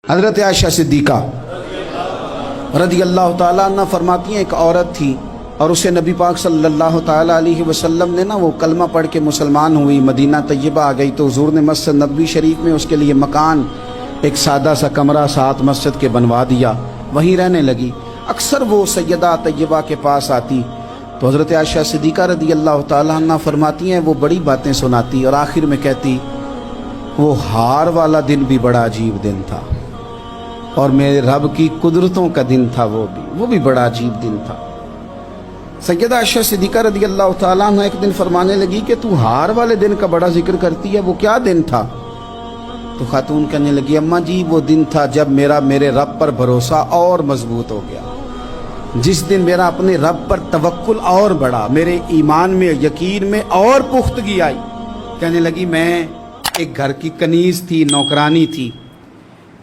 حضرت عائشہ صدیقہ رضی اللہ تعالیٰ عنہ فرماتی ہیں ایک عورت تھی اور اسے نبی پاک صلی اللہ تعالیٰ علیہ وسلم نے وہ کلمہ پڑھ کے مسلمان ہوئی، مدینہ طیبہ آ گئی تو حضور نے مسجد نبوی شریف میں اس کے لیے مکان، ایک سادہ سا کمرہ ساتھ مسجد کے بنوا دیا، وہیں رہنے لگی۔ اکثر وہ سیدہ طیبہ کے پاس آتی تو حضرت عائشہ صدیقہ رضی اللہ تعالیٰ عنہ فرماتی ہیں وہ بڑی باتیں سناتی اور آخر میں کہتی وہ ہار والا دن بھی بڑا عجیب دن تھا اور میرے رب کی قدرتوں کا دن تھا، وہ بھی بڑا عجیب دن تھا۔ سیدہ عائشہ صدیقہ رضی اللہ تعالیٰ عنہ ایک دن فرمانے لگی کہ تو ہار والے دن کا بڑا ذکر کرتی ہے، وہ کیا دن تھا؟ تو خاتون کہنے لگی اماں جی وہ دن تھا جب میرے رب پر بھروسہ اور مضبوط ہو گیا، جس دن میرا اپنے رب پر توکل اور بڑھا، میرے ایمان میں یقین میں اور پختگی آئی۔ کہنے لگی میں ایک گھر کی کنیز تھی، نوکرانی تھی،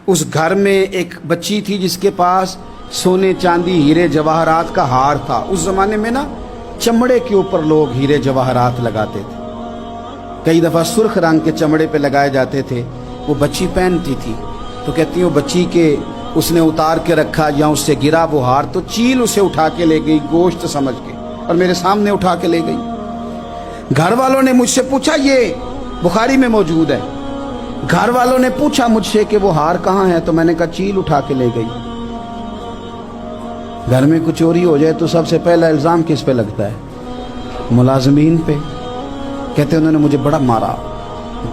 اس گھر میں ایک بچی تھی جس کے پاس سونے چاندی ہیرے جواہرات کا ہار تھا۔ اس زمانے میں چمڑے کے اوپر لوگ ہیرے جواہرات لگاتے تھے، کئی دفعہ سرخ رنگ کے چمڑے پہ لگائے جاتے تھے، وہ بچی پہنتی تھی تو کہتی ہوں بچی کے اس نے اتار کے رکھا یا اس سے گرا وہ ہار تو چیل اسے اٹھا کے لے گئی گوشت سمجھ کے اور میرے سامنے اٹھا کے لے گئی۔ گھر والوں نے مجھ سے پوچھا، یہ بخاری میں موجود ہے، گھر والوں نے پوچھا مجھ سے کہ وہ ہار کہاں ہے تو میں نے کہا چیل اٹھا کے لے گئی۔ گھر میں کچھ چوری ہو جائے تو سب سے پہلا الزام کس پہ لگتا ہے؟ ملازمین پہ۔ کہتے انہوں نے مجھے بڑا مارا،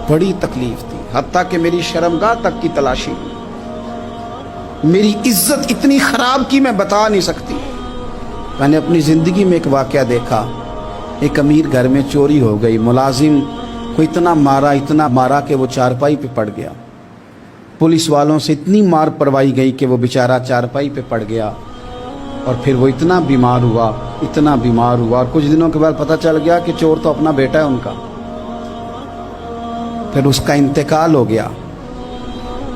بڑی تکلیف تھی، حتیٰ کہ میری شرمگاہ تک کی تلاشی، میری عزت اتنی خراب کی میں بتا نہیں سکتی۔ میں نے اپنی زندگی میں ایک واقعہ دیکھا، ایک امیر گھر میں چوری ہو گئی، ملازم کو اتنا مارا کہ وہ چارپائی پہ پڑ گیا، پولیس والوں سے اتنی مار پروائی گئی کہ وہ بیچارہ چارپائی پہ پڑ گیا اور پھر وہ اتنا بیمار ہوا اور کچھ دنوں کے بعد پتہ چل گیا کہ چور تو اپنا بیٹا ہے ان کا، پھر اس کا انتقال ہو گیا۔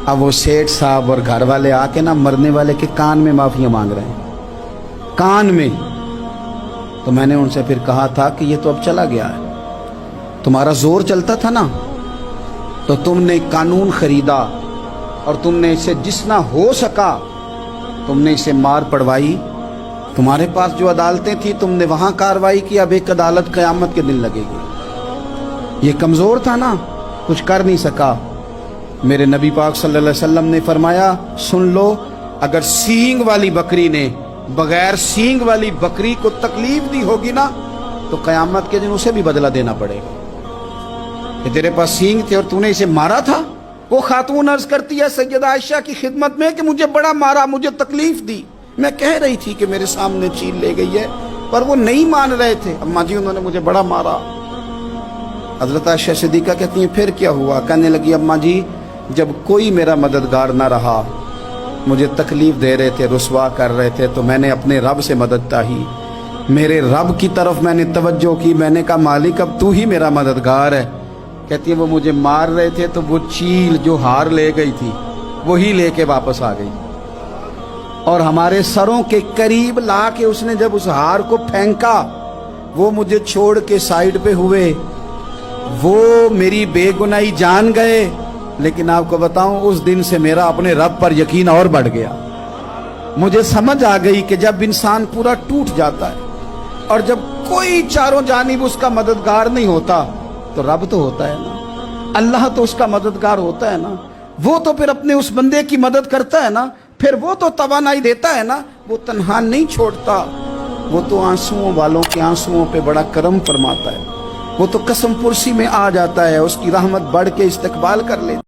اب وہ سیٹھ صاحب اور گھر والے آ کے مرنے والے کے کان میں معافیاں مانگ رہے ہیں، کان میں۔ تو میں نے ان سے پھر کہا تھا کہ یہ تو اب چلا گیا ہے، تمہارا زور چلتا تھا نا تو تم نے قانون خریدا اور تم نے اسے جتنا ہو سکا تم نے اسے مار پڑوائی، تمہارے پاس جو عدالتیں تھیں تم نے وہاں کاروائی کی، اب ایک عدالت قیامت کے دن لگے گی۔ یہ کمزور تھا نا، کچھ کر نہیں سکا۔ میرے نبی پاک صلی اللہ علیہ وسلم نے فرمایا سن لو، اگر سینگ والی بکری نے بغیر سینگ والی بکری کو تکلیف دی ہوگی نا تو قیامت کے دن اسے بھی بدلہ دینا پڑے گا کہ تیرے پاس سینگ تھے اور تو نے اسے مارا تھا۔ وہ خاتون عرض کرتی ہے سیدہ عائشہ کی خدمت میں کہ مجھے بڑا مارا، مجھے تکلیف دی، میں کہہ رہی تھی کہ میرے سامنے چیل لے گئی ہے پر وہ نہیں مان رہے تھے، اماں جی انہوں نے مجھے بڑا مارا۔ حضرت عائشہ صدیقہ کہتی ہیں پھر کیا ہوا؟ کہنے لگی اماں جی جب کوئی میرا مددگار نہ رہا، مجھے تکلیف دے رہے تھے، رسوا کر رہے تھے، تو میں نے اپنے رب سے مدد چاہی، میرے رب کی طرف میں نے توجہ کی، میں نے کہا مالک اب تو ہی میرا مددگار ہے۔ کہتی ہے وہ مجھے مار رہے تھے تو وہ چیل جو ہار لے گئی تھی وہی لے کے واپس آ گئی اور ہمارے سروں کے قریب لا کے اس نے جب اس ہار کو پھینکا وہ مجھے چھوڑ کے سائیڈ پہ ہوئے، وہ میری بے گناہی جان گئے، لیکن آپ کو بتاؤں اس دن سے میرا اپنے رب پر یقین اور بڑھ گیا۔ مجھے سمجھ آ گئی کہ جب انسان پورا ٹوٹ جاتا ہے اور جب کوئی چاروں جانب اس کا مددگار نہیں ہوتا تو رب تو ہوتا ہے نا، اللہ تو اس کا مددگار ہوتا ہے نا، وہ تو پھر اپنے اس بندے کی مدد کرتا ہے نا، پھر وہ تو توانائی دیتا ہے نا، وہ تنہا نہیں چھوڑتا، وہ تو آنسوؤں والوں کے آنسوؤں پہ بڑا کرم فرماتا ہے، وہ تو قسم پرسی میں آ جاتا ہے، اس کی رحمت بڑھ کے استقبال کر لیتا ہے۔